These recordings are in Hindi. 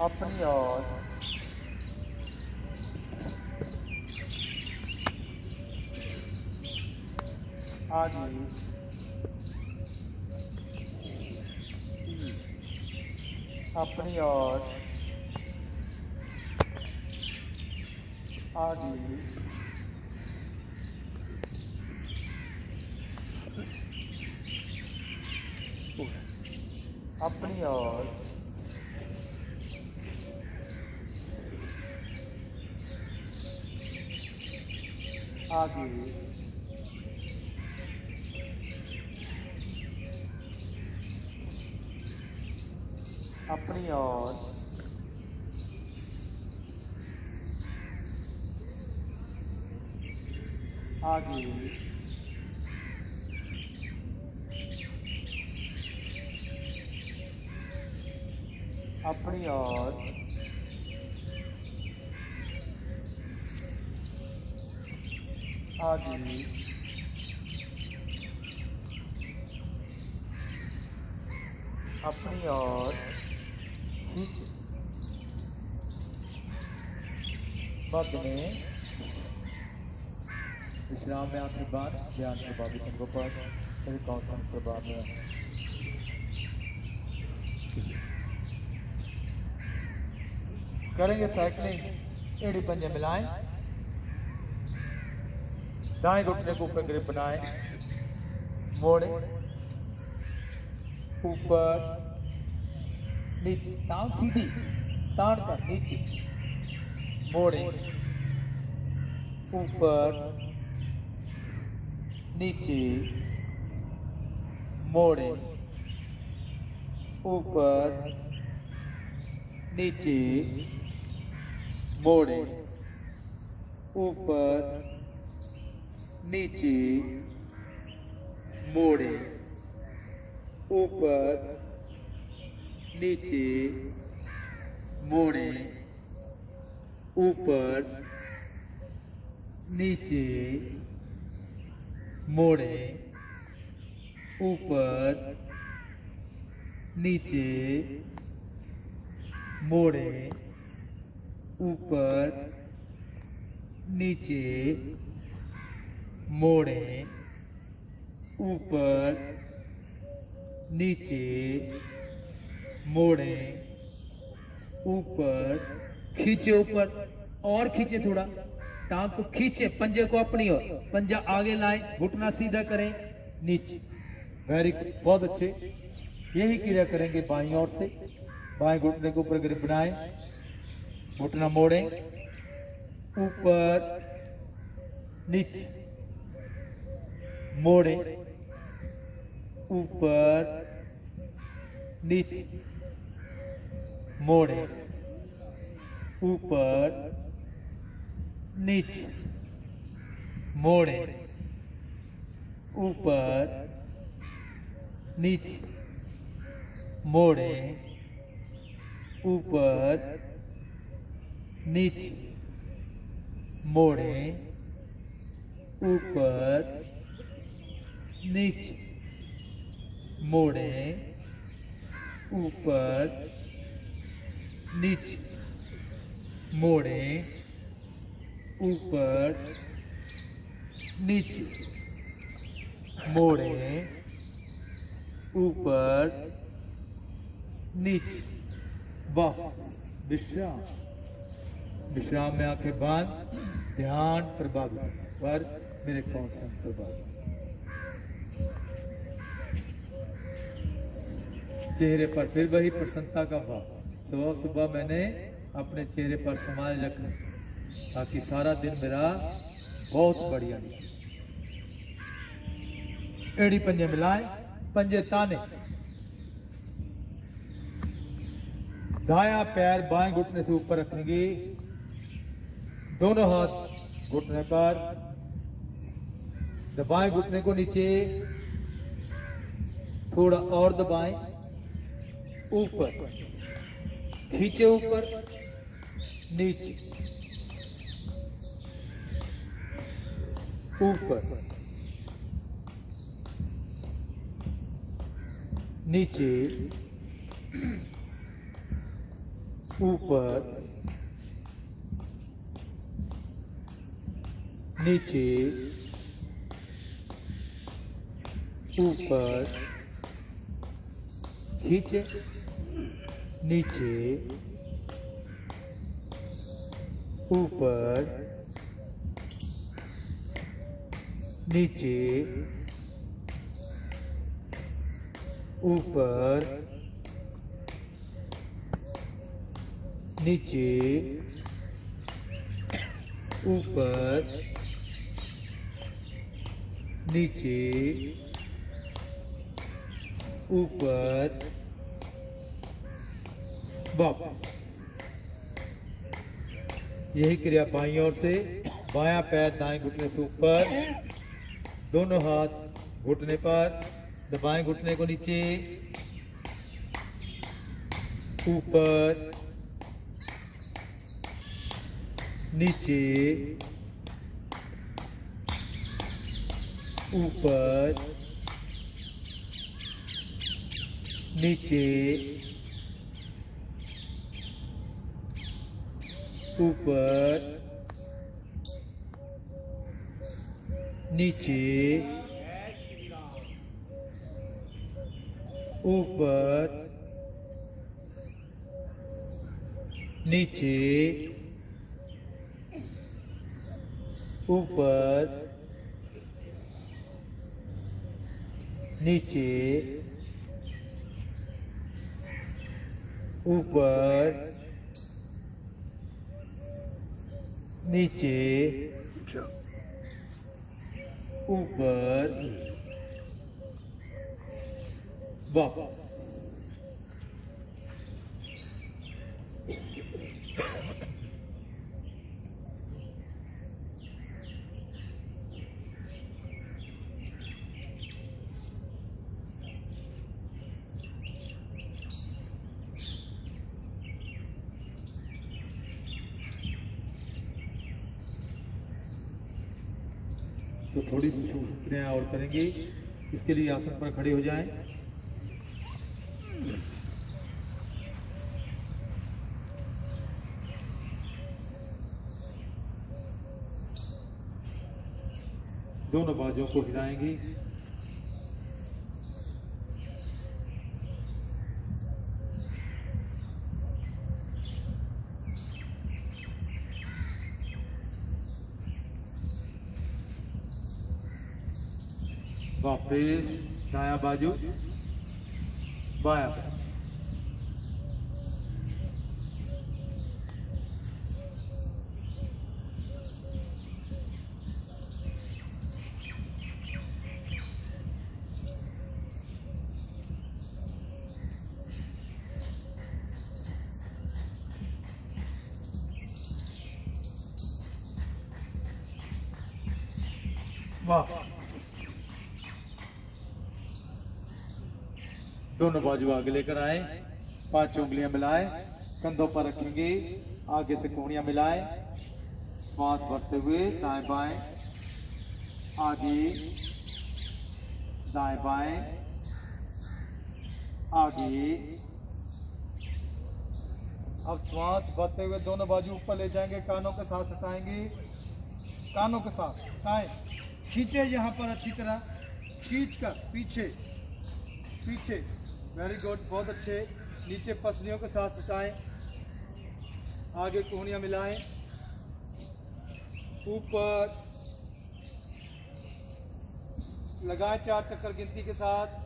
अपनी ओर आगे अपनी ओर आगे अपनी ओर आगे अपनी ओर आगे अपनी ओर आगे अपनी ओर खींच मध्य में विश्राम में आखिरी बार ध्यान से बाबू को पर फिर कौन प्रभाव में करेंगे साइकिलिंग। एड़ी पंजे मिलाएं, दाएं घुटने को ऊपर ग्रिप बनाएं, मोड़े ऊपर नीचे, टांग सीधी तान कर नीचे, मोड़े ऊपर नीचे, मोड़े ऊपर नीचे, मोड़े ऊपर नीचे, मोड़े ऊपर नीचे, मोड़े ऊपर नीचे, मोड़े ऊपर नीचे, मोड़े ऊपर नीचे, मोड़े ऊपर नीचे, मोड़े ऊपर, खींचे ऊपर और खींचे थोड़ा, टांग को खींचे, पंजे को अपनी ओर, पंजा आगे लाए, घुटना सीधा करें, नीचे। वेरी गुड, बहुत अच्छे। यही क्रिया करेंगे बाईं ओर से। बाएं घुटने को ऊपर ग्रिप बनाए, घुटना मोड़े ऊपर नीचे, मोड़े ऊपर नीचे, मोड़े ऊपर नीचे, मोड़े ऊपर नीचे, मोड़े ऊपर नीचे, मोड़े ऊपर नीचे, मोड़े ऊपर नीचे, मोड़े ऊपर नीचे, मोड़े ऊपर नीचे। वाह, विश्राम। विश्राम में आंखें बांध, ध्यान प्रभावित पर मेरे कौशल प्रभावित। चेहरे पर फिर वही प्रसन्नता का भाव। सुबह सुबह मैंने अपने चेहरे पर समाज रखना ताकि सारा दिन मेरा बहुत बढ़िया निकले। एड़ी पंजे मिलाए, पंजे ताने, दायां पैर बाएं घुटने से ऊपर रखेंगे, दोनों हाथ घुटने पर, दबाएं घुटने को नीचे, थोड़ा और दबाएं, ऊपर खींचे, ऊपर नीचे, ऊपर नीचे, ऊपर नीचे ऊपर खींचे नीचे ऊपर नीचे ऊपर नीचे ऊपर नीचे ऊपर वापस। यही क्रिया बाईं ओर से। बायां पैर दाएं घुटने से ऊपर, दोनों हाथ घुटने पर, दबाएं घुटने को नीचे, ऊपर नीचे ऊपर नीचे ऊपर नीचे ऊपर नीचे ऊपर नीचे ऊपर नीचे ऊपर वापस। तो थोड़ी सी क्रियाएं और करेंगे। इसके लिए आसन पर खड़े हो जाएं। दोनों बाजुओं को हिलाएंगे। वापस दायां बाजू बायां बाजू। वाह। दोनों बाजू आगे लेकर आए, 5 उंगलियां मिलाए, कंधों पर रखेंगे, आगे से कोहनियां मिलाए, श्वास भरते हुए दाएं बाएं, आगे दाएं बाएं, आगे। अब श्वास भरते हुए दोनों बाजू ऊपर ले जाएंगे, कानों के साथ सटाएंगे, कानों के साथ सटाएं, खींचे यहाँ पर अच्छी तरह, खींच कर पीछे पीछे। वेरी गुड, बहुत अच्छे। नीचे पसलियों के साथ सटाएं, आगे कोहनियां मिलाएं, ऊपर लगाएं 4 चक्कर गिनती के साथ।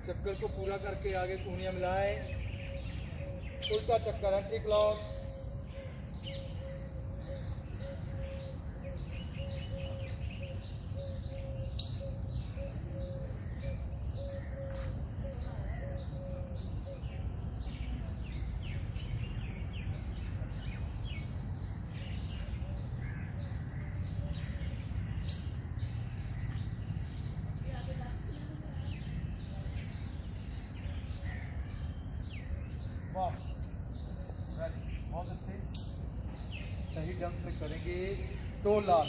चक्कर को पूरा करके आगे कोहनियां मिलाएं, उल्टा चक्कर एंटी क्लॉक। बहुत अच्छे, सही ढंग से करेंगे तो लाभ।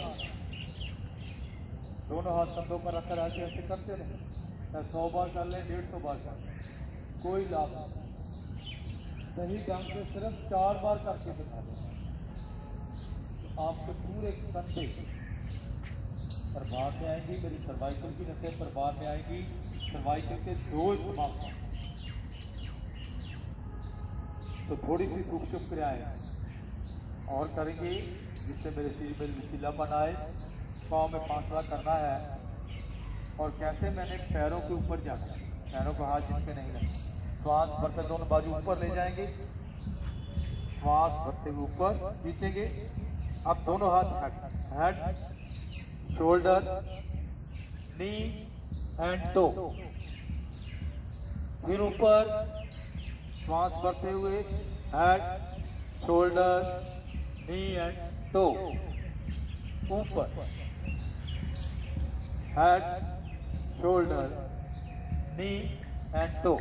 दोनों हाथ कंधों पर रखकर ऐसे ऐसे करते रहे, 100 बार कर लें, 150 बार कर लें, कोई लाभ नहीं। सही ढंग से सिर्फ 4 बार करके दिखा दें, तो आपके पूरे कंधे प्रभाव में आएंगी, मेरी सर्वाइकल की नसें प्रभाव में आएंगी, सर्वाइकल के दोष समाप्त होंगे। तो थोड़ी सी सूक्ष्म क्रियाएं और करेंगे जिससे मेरे शरीर में लचीलापन आए। पाँव में फासला करना है, और कैसे मैंने पैरों के ऊपर जाना है, पैरों को हाथ जिसके नहीं लगना, श्वास भरकर दोनों बाजू ऊपर ले जाएंगे, श्वास भरते हुए ऊपर खींचेंगे। अब दोनों हाथ head, shoulder, knee and toe, फिर ऊपर श्वास भरते हुए head, shoulder, knee and toe, ऊपर head, shoulder, knee and toe,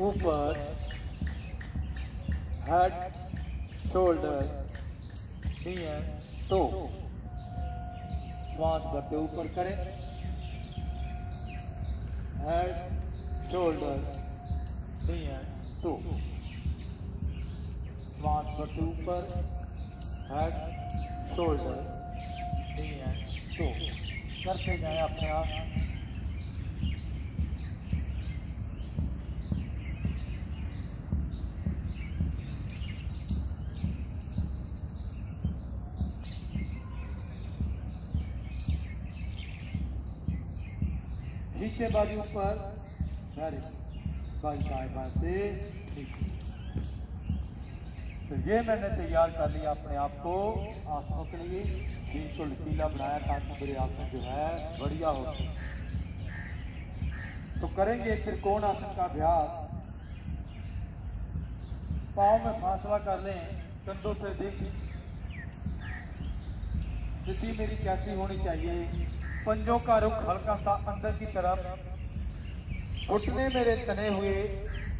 ऊपर head, shoulder, knee and toe. श्वास भरते ऊपर करें, head, shoulder, knee and toe, श्वास भरते ऊपर, head, shoulder, knee and toe, करते जाए अपने आप। नीचे बाजू ऊपर, वेरी बाई बाएं बाएं से नीचे। तो ये मैंने तैयार कर लिया अपने आप को आसनों के लिए, शरीर को लचीला बनाया ताकि मेरे आसन जो है बढ़िया हो। तो करेंगे त्रिकोण आसन का अभ्यास। पाँव में फासला कर लें, कंधों से देखिए स्थिति मेरी कैसी होनी चाहिए। पंजों का रुख हल्का सा अंदर की तरफ, घुटने मेरे तने हुए,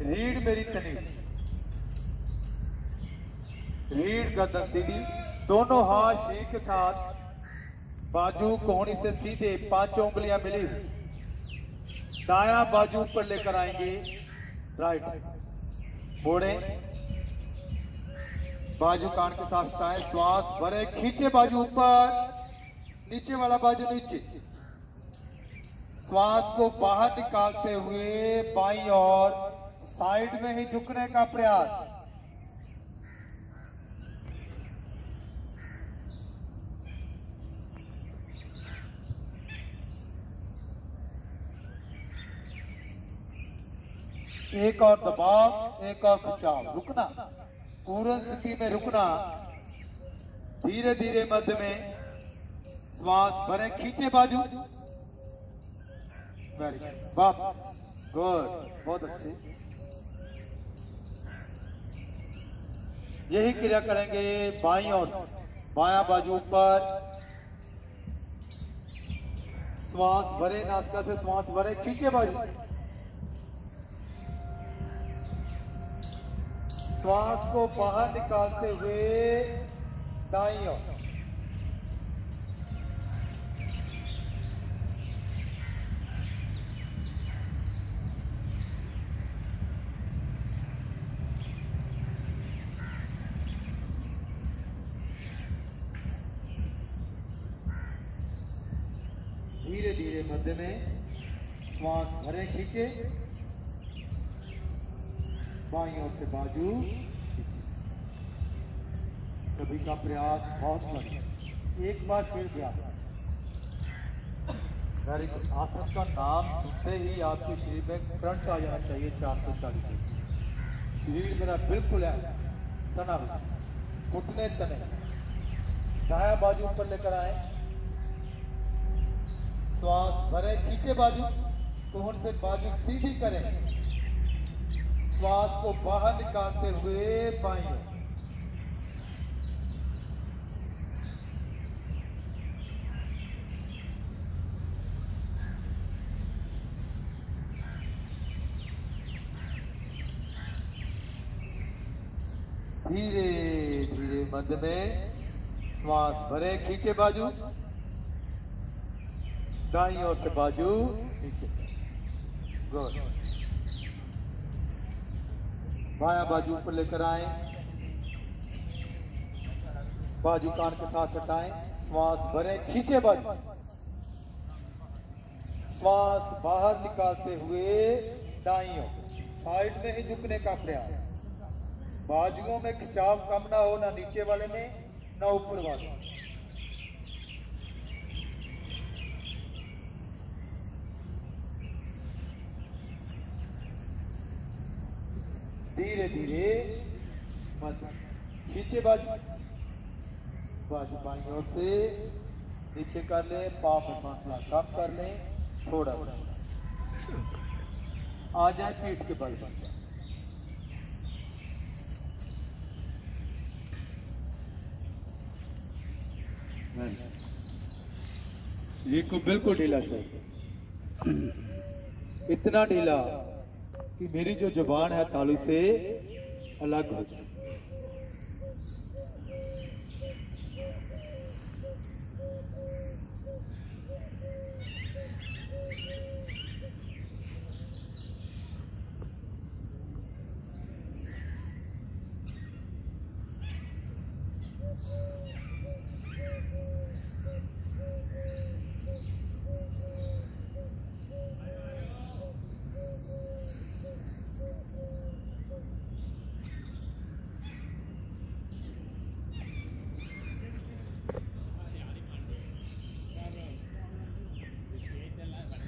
रीढ़ मेरी तनी, रीढ़ गर्दन सीधी, दोनों हाथ शरीर के साथ, बाजू कोहनी से सीधे, 5 उंगलियां मिली हुई, दायां बाजू ऊपर लेकर आएंगे, राइट मोड़े, बाजू कान के साथ हटाएं, श्वास भरे, खींचे बाजू ऊपर, नीचे वाला बाजू नीचे, श्वास को बाहर निकालते हुए बाईं ओर साइड में ही झुकने का प्रयास। एक और दबाव, एक और खिंचाव, रुकना, पूर्ण स्थिति में रुकना, धीरे धीरे मध्य में श्वास भरे, खींचे बाजू, वेरी वापस, गुड, बहुत अच्छे। यही क्रिया करेंगे बाईं ओर, बायां बाजू ऊपर, श्वास भरे, नासिका से श्वास भरे, खींचे बाजू, श्वास को बाहर निकालते हुए दाईं ओर, धीरे धीरे मध्य में श्वास भरे, खींचे, बाईं ओर से बाजू खींचे। सभी का प्रयास बहुत बढ़िया, एक बार फिर प्रयास। Very good. आसन का नाम सुनते ही आपके शरीर में करंट आ जाना चाहिए 440। शरीर मेरा बिल्कुल है तना हुआ, घुटने तने, दायां बाजू ऊपर लेकर आए, श्वास भरे, खींचे बाजू, कोहनी से बाजू सीधी करें, श्वास को बाहर निकालते हुए बाईं ओर, धीरे धीरे मध्य में श्वास भरे, खींचे बाजू, दाईं ओर से बाजू नीचे, गुड। बायां बाजू ऊपर लेकर आए, बाजू कान के साथ हटाएं, श्वास भरे, खींचे बाजू, श्वास बाहर निकालते हुए दाईं ओर, साइड में ही झुकने का प्रयास, बाजुओं में खिंचाव कम ना हो, ना नीचे वाले में ना ऊपर वाले। धीरे धीरे मत खींचे बाजू, बाजू बाईं ओर से नीचे कर लें, पाँव में फासला कम कर लें, थोड़ा आ जाए पीठ के बल पर। ये को बिल्कुल ढीला छोड़, इतना ढीला कि मेरी जो जुबान है तालू से अलग हो जाए।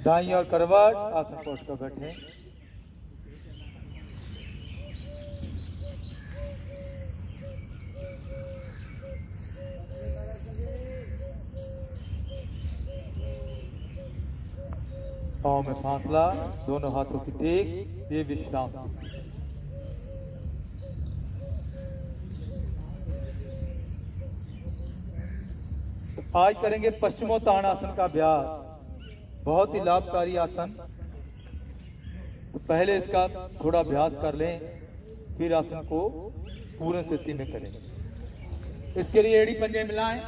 दाईं ओर करवट, आसन पोस्ट पर बैठे। पाँव में फासला, दोनों हाथों की टेक, ये विश्राम। आज करेंगे पश्चिमोत्तानासन का अभ्यास, बहुत ही लाभकारी आसन। तो पहले इसका थोड़ा अभ्यास कर लें, फिर आसन को पूर्ण स्थिति में करें। इसके लिए एड़ी पंजे मिलाएं,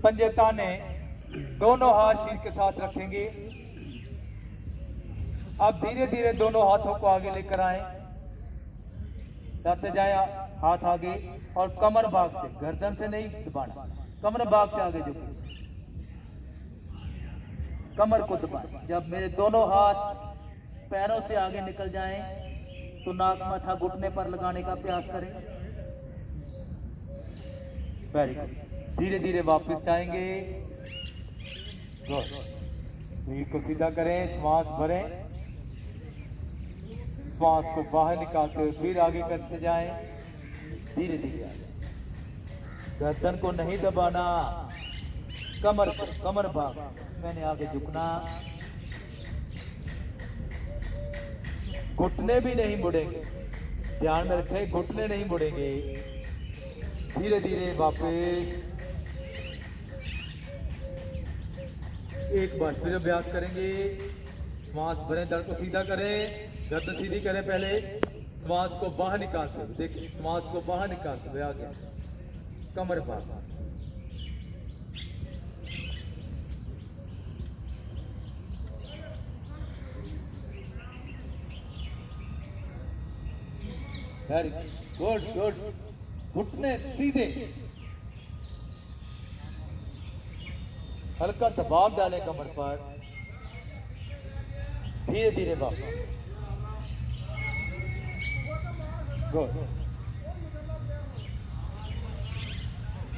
पंजे ताने, दोनों हाथ शीर के साथ रखेंगे। अब धीरे धीरे दोनों हाथों को आगे लेकर आए, जाते जाए हाथ आगे, और कमर भाग से, गर्दन से नहीं दबाना, कमर भाग से आगे झुके, कमर को दबाएं। जब मेरे दोनों हाथ पैरों से आगे निकल जाएं, तो नाक माथा घुटने पर लगाने का प्रयास करें। Very good. धीरे धीरे वापस जाएंगे, रीढ़ को सीधा करें, श्वास भरें, श्वास को बाहर निकालते हुए फिर आगे करते जाएं, धीरे धीरे। गर्दन को नहीं दबाना, कमर को, कमर भाग मैंने आगे झुकना, घुटने भी नहीं मुड़ेंगे, ध्यान में रखें, घुटने नहीं मुड़ेंगे। धीरे धीरे वापस, एक बार फिर अभ्यास करेंगे। श्वास भरें, दर को सीधा करें, गर्दन सीधी करें, पहले श्वास को बाहर निकालते हुए, देखिए श्वास को बाहर निकालते हुए आगे, कमर भाग। Very good good. घुटने सीधे, हल्का दबाव डालें कमर पर, धीरे धीरे वापस। गुड।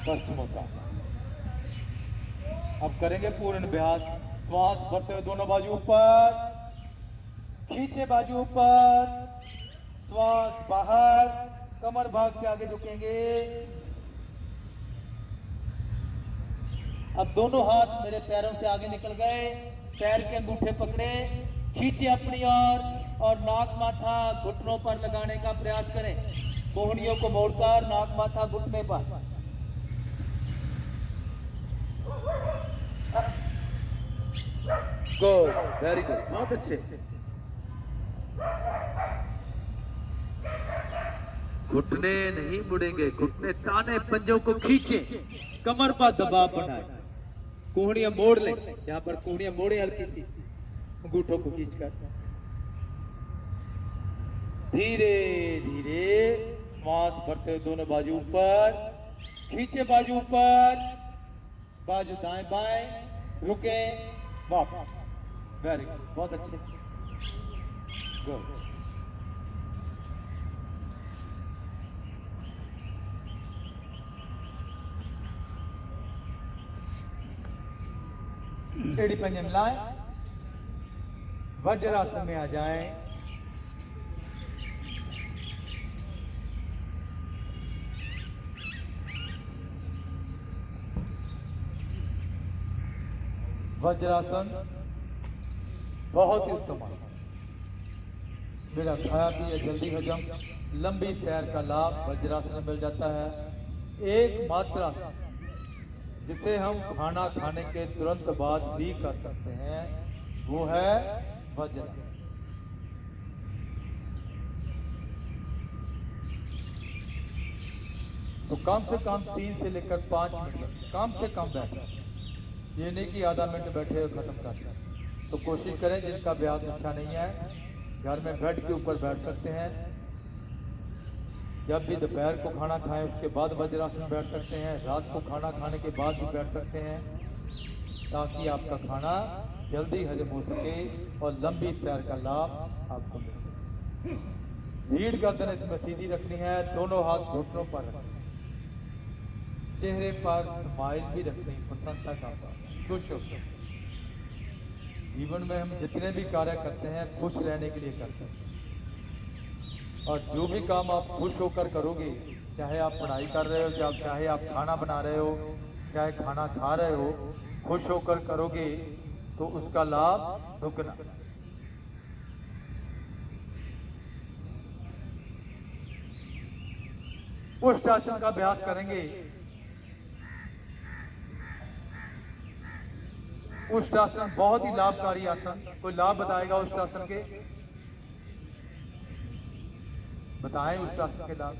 पश्चिमोत्तान। अब करेंगे पूर्ण अभ्यास। श्वास भरते हुए दोनों बाजू ऊपर, खींचे बाजू ऊपर, श्वास बाहर, कमर भाग से आगे झुकेंगे। अब दोनों हाथ मेरे पैरों से आगे निकल गए, पैर के अंगूठे पकड़े, खींचे अपनी ओर, और नाक माथा घुटनों पर लगाने का प्रयास करें। कोहनियों को मोड़कर नाक माथा घुटने पर। गुड, वेरी गुड, बहुत अच्छे। घुटने नहीं मुड़ेंगे, घुटने ताने, पंजों को खींचे, कमर पर दबाव बनाए, कोहनियां मोड़ लें, यहाँ पर कोहनियां मोड़े हल्की सी, अंगूठों को खींचकर धीरे धीरे श्वास भरते हुए दोनों बाजू ऊपर, खींचे बाजू ऊपर, बाजू दाएं बाएं, रुके, वापस। वेरी गुड, बहुत अच्छे, गुड। एड़ी पंजे मिलाएं, वज्रासन में आ जाएं, वज्रासन बहुत ही उत्तम है। मेरा खाया पिया जल्दी हजम, लंबी सैर का लाभ वज्रासन में मिल जाता है। एक मात्रा जिसे हम खाना खाने के तुरंत बाद भी कर सकते हैं, वो है वज्रासन। तो कम से कम 3 से लेकर 5 मिनट कम से कम बैठे, ये नहीं कि आधा मिनट बैठे और खत्म कर दें। तो कोशिश करें, जिनका अभ्यास अच्छा नहीं है घर में बेड के ऊपर बैठ सकते हैं, जब भी दोपहर को खाना खाएं उसके बाद वज्रासन में बैठ सकते हैं, रात को खाना खाने के बाद भी बैठ सकते हैं, ताकि आपका खाना जल्दी हजम हो सके और लंबी सैर का लाभ आपको मिल सके। रीढ़ गर्दन इसमें सीधी रखनी है, दोनों हाथ घुटनों पर रखने, चेहरे पर स्माइल भी रखनी, प्रसन्नता का भाव, खुश होकर। जीवन में हम जितने भी कार्य करते हैं खुश रहने के लिए करते हैं, और जो भी काम आप खुश होकर करोगे, चाहे आप पढ़ाई कर रहे हो, चाहे आप खाना बना रहे हो, चाहे खाना खा रहे हो, खुश होकर करोगे तो उसका लाभ दुगना। उष्टासन का अभ्यास करेंगे। उष्टासन बहुत ही लाभकारी आसन, कोई लाभ बताएगा उष्टासन के? बताएं उष्टासन के लाभ।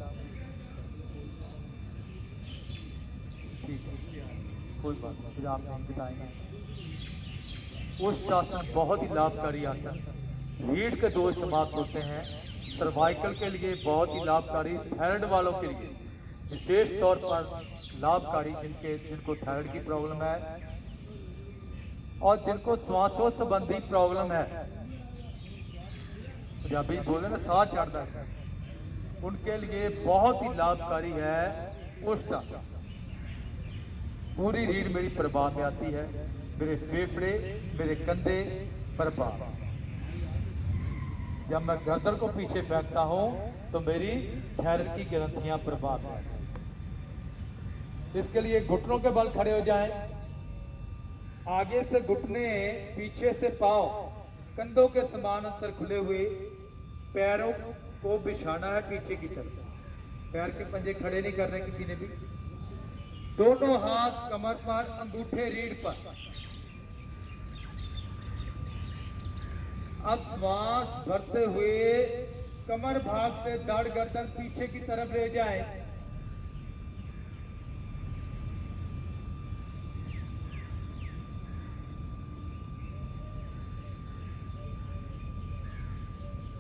ठीक है, कोई बात नहीं, फिर आप हम बताएंगे। उष्टासन बहुत ही लाभकारी आसन, रीढ़ के दोष समाप्त होते हैं, सर्वाइकल के लिए बहुत ही लाभकारी, थायराइड वालों के लिए विशेष तौर पर लाभकारी, जिनको थायराइड की प्रॉब्लम है और जिनको श्वासों संबंधी प्रॉब्लम है, पंजाबी बोले ना साह चढ़ता है, उनके लिए बहुत ही लाभकारी है उष्टासन। पूरी रीढ़ मेरी प्रभाव में आती है, मेरे फेफड़े, मेरे कंधे प्रभाव। जब मैं गर्दन को पीछे फेंकता हूं तो मेरी थायराइड की ग्रंथियां प्रभाव में आती हैं। इसके लिए घुटनों के बल खड़े हो जाएं, आगे से घुटने, पीछे से पांव कंधों के समान अंतर खुले हुए, पैरों को बिछाना है पीछे की तरफ, पैर के पंजे खड़े नहीं करने किसी ने भी। दोनों हाथ कमर पर, अंगूठे रीढ़ पर। अब श्वास भरते हुए कमर भाग से धड़ गर्दन पीछे की तरफ ले जाएं।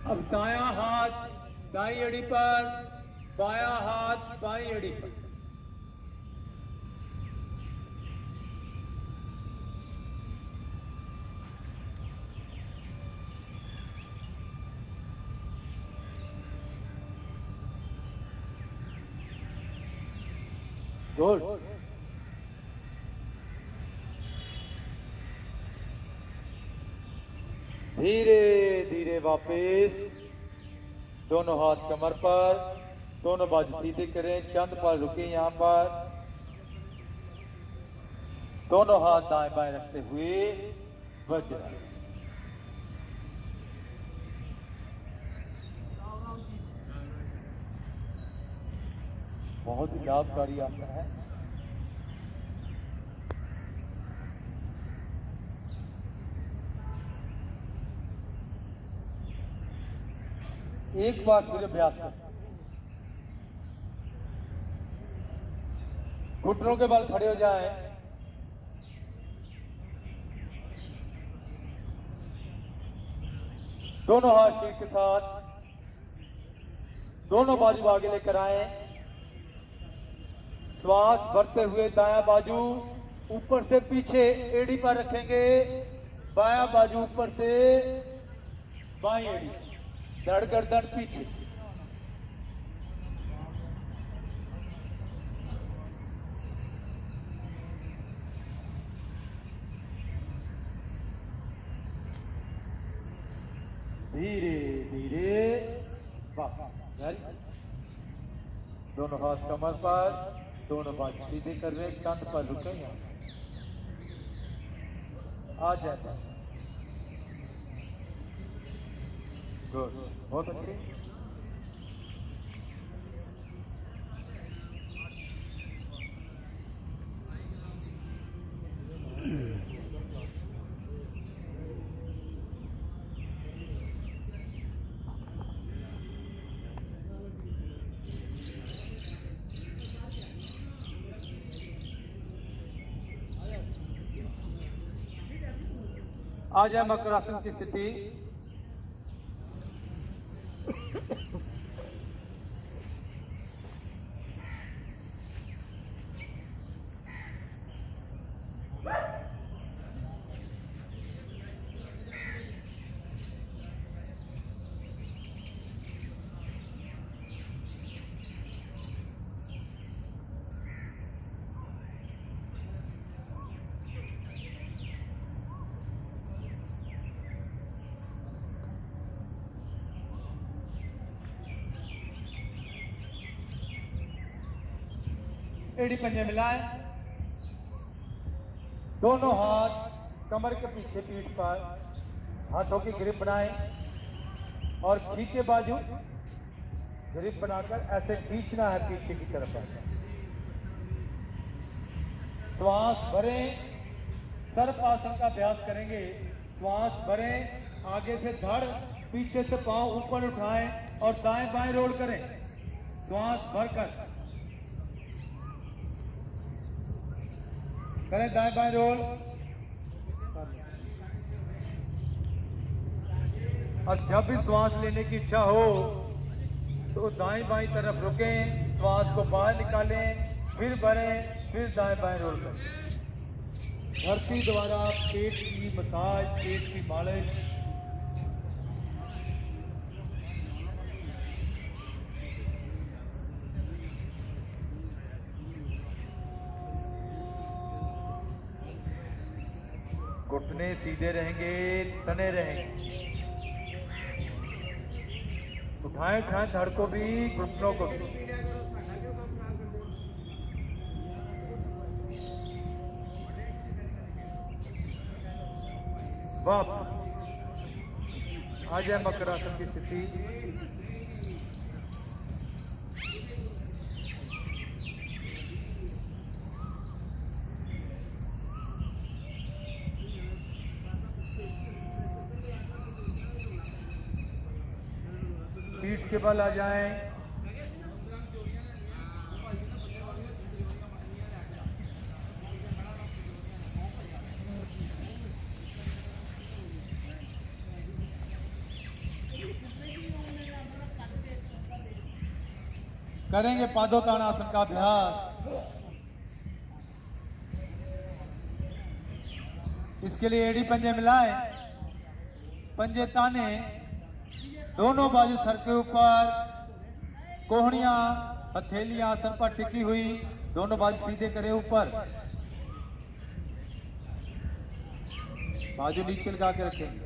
अब दायां हाथ दाईं एड़ी पर, बायां हाथ बाईं एड़ी पर। गुड। धीरे धीरे वापस, दोनों हाथ कमर पर, दोनों बाजू सीधे करें, चंद पर रुके यहां पर, दोनों हाथ दाएं बाएं रखते हुए वज्रासन। बहुत ही लाभकारी आसन है। एक बार फिर अभ्यास करें। घुटनों के बल खड़े हो जाए। दोनों हाथ शीट के साथ दोनों बाजू आगे लेकर आए। श्वास भरते हुए दायां बाजू ऊपर से पीछे एड़ी पर रखेंगे, बायां बाजू ऊपर से बाई एड़ी, धड़ गर्दन पीछे। धीरे धीरे दोनों हाथ कमर पर, दोनों बाजू सीधे कर रहे, कंध पर रुके आ जाता। गुड, बहुत अच्छे। आ जाए मकरासन की स्थिति। एड़ी पंजे मिलाएं, दोनों हाथ कमर के पीछे पीठ पर, हाथों की ग्रिप बनाएं और खींचे बाजू, ग्रिप बनाकर ऐसे खींचना है पीछे की तरफ। श्वास भरें, सर्पासन का अभ्यास करेंगे। श्वास भरें, आगे से धड़, पीछे से पांव ऊपर उठाएं और दाएं बाएं रोल करें। श्वास भरकर करें, दाएं बाएं रोल। और जब भी श्वास लेने की इच्छा हो तो दाएं बाएं तरफ रुकें, श्वास को बाहर निकालें, फिर भरें, फिर दाएं बाएं रोल करें। धरती द्वारा पेट की मसाज, पेट की मालिश। घुटने सीधे रहेंगे, तने रहेंगे। उठाएं उठाएं धड़ को भी, घुटनों को भी। वापस आ जाए मकरासन की स्थिति। पीठ के बल आ जाएं। करेंगे पादोताड़ासन का अभ्यास। इसके लिए एड़ी पंजे मिलाए, पंजे ताने, दोनों बाजू सर के ऊपर, कोहनियां हथेलियां आसन पर टिकी हुई, दोनों बाजू सीधे करें ऊपर, बाजू नीचे लगा के रखेंगे,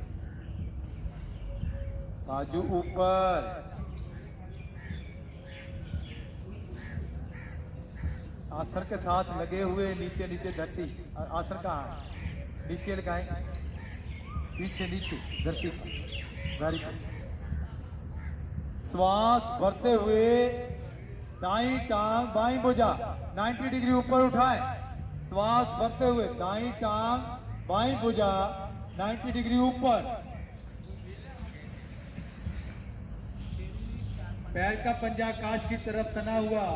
बाजू ऊपर। आसन के साथ लगे हुए नीचे नीचे धरती, आसन का नीचे लगाएं, पीछे नीचे धरती पर। Very good. श्वास भरते हुए दाईं टांग बाईं भुजा 90 डिग्री ऊपर उठाएं। श्वास भरते हुए दाईं टांग बाईं भुजा 90 डिग्री ऊपर। पैर का पंजा आकाश की तरफ तना हुआ।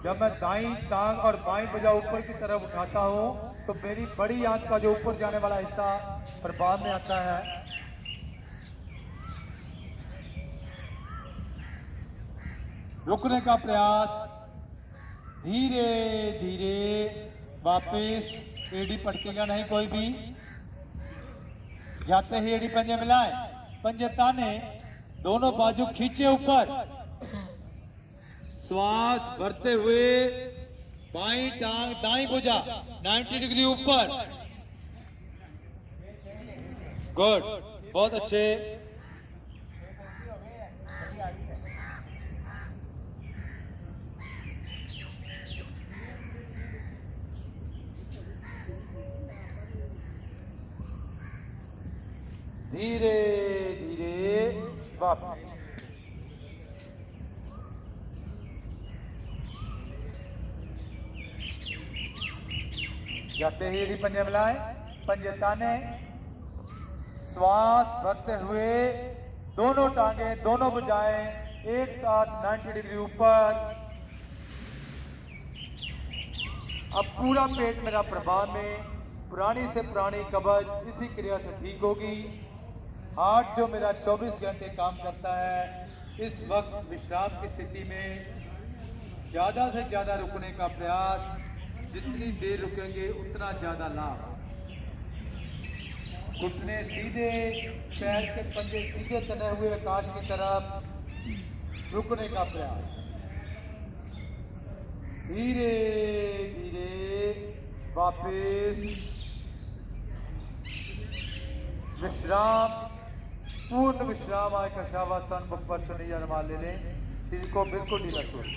जब मैं दाईं टांग और बाईं भुजा ऊपर की तरफ उठाता हूं तो मेरी बड़ी आंत का जो ऊपर जाने वाला हिस्सा प्रभाव में आता है। रुकने का प्रयास, धीरे धीरे वापस, एड़ी पटकेगा नहीं कोई भी। जाते ही एड़ी पंजे मिलाए, पंजे ताने, दोनों बाजू खींचे ऊपर, श्वास भरते हुए बाईं टांग दाईं भुजा 90 डिग्री ऊपर। गुड, बहुत अच्छे। धीरे धीरे वापस। जाते ही एड़ी पंजे मिलाए, पंजे ताने, श्वास भरते हुए दोनों टांगे दोनों भुजाएं एक साथ 90 डिग्री ऊपर। अब पूरा पेट मेरा प्रभाव में, पुरानी से पुरानी कब्ज इसी क्रिया से ठीक होगी। हार्ट जो मेरा 24 घंटे काम करता है, इस वक्त विश्राम की स्थिति में ज्यादा से ज्यादा रुकने का प्रयास। जितनी देर रुकेंगे उतना ज्यादा लाभ। घुटने सीधे, पैर के पंजे सीधे तने हुए आकाश की तरफ, रुकने का प्रयास। धीरे धीरे वापस, विश्राम, पूर्ण विश्राम। आय का शावासन मुख पर शनि रुमाल ले लें, शरीर को बिल्कुल ढीला छोड़।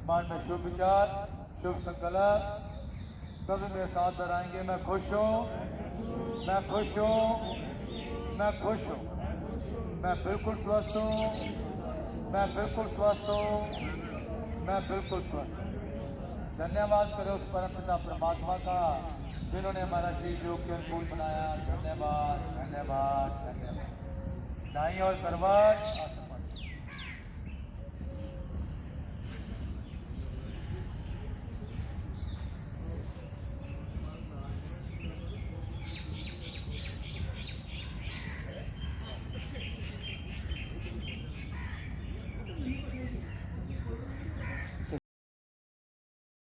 मन में शुभ विचार, शुभ संकल्प, सभी मेरे साथ दोहराएंगे। मैं खुश हूँ, मैं खुश हूँ, मैं खुश हूँ, मैं बिल्कुल स्वस्थ हूँ, मैं बिल्कुल स्वस्थ हूँ, मैं बिल्कुल स्वस्थ हूँ। धन्यवाद करें उस परम पिता परमात्मा का जिन्होंने हमारा शरीर योग के अनुकूल बनाया। धन्यवाद, धन्यवाद, धन्यवाद। दाईं और करवट।